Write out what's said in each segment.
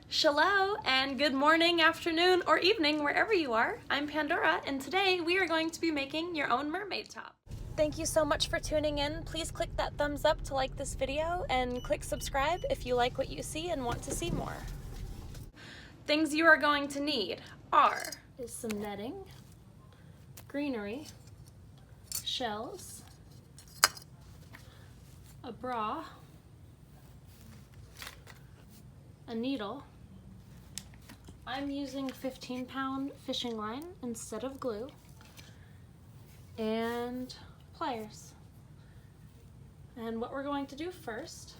Shalom and good morning, afternoon, or evening, wherever you are. I'm Pandora, and today we are going to be making your own mermaid top. Thank you so much for tuning in. Please click that thumbs up to like this video and click subscribe if you like what you see and want to see more. Things you are going to need is some netting, greenery, shells, a bra, a needle. I'm using 15-pound fishing line instead of glue, and pliers. And what we're going to do first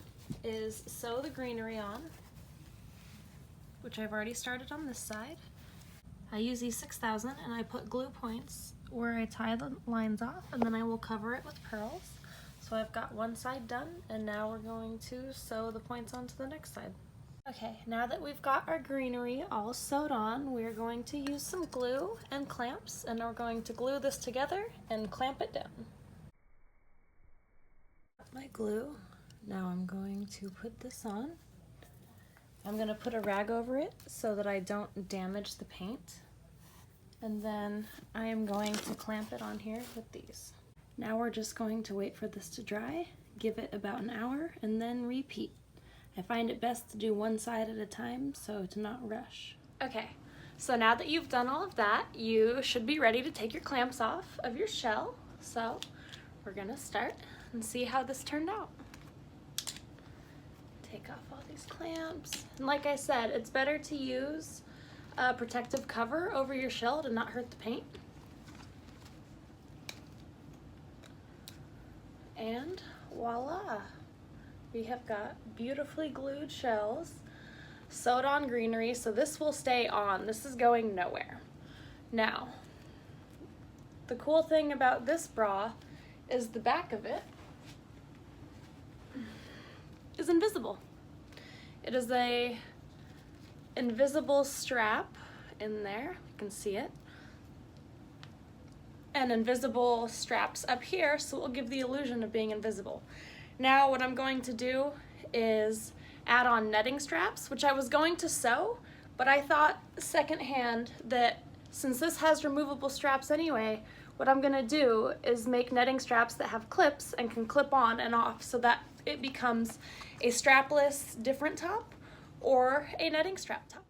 is sew the greenery on, which I've already started on this side. I use E6000 and I put glue points where I tie the lines off, and then I will cover it with pearls. So I've got one side done, and now we're going to sew the points onto the next side. Okay, now that we've got our greenery all sewed on, we're going to use some glue and clamps, and we're going to glue this together and clamp it down. My glue, now I'm going to put this on. I'm going to put a rag over it so that I don't damage the paint. And then I am going to clamp it on here with these. Now we're just going to wait for this to dry, give it about an hour, and then repeat. I find it best to do one side at a time, so to not rush. Okay, so now that you've done all of that, you should be ready to take your clamps off of your shell. So we're gonna start and see how this turned out. Take off all these clamps. And like I said, it's better to use a protective cover over your shell to not hurt the paint. And voila! We have got beautifully glued shells, sewed on greenery, so this will stay on. This is going nowhere. Now, the cool thing about this bra is the back of it is invisible. It is a invisible strap in there, you can see it, and invisible straps up here, so it will give the illusion of being invisible. Now what I'm going to do is add on netting straps, which I was going to sew, but I thought secondhand that since this has removable straps anyway, what I'm gonna do is make netting straps that have clips and can clip on and off so that it becomes a strapless different top or a netting strap top.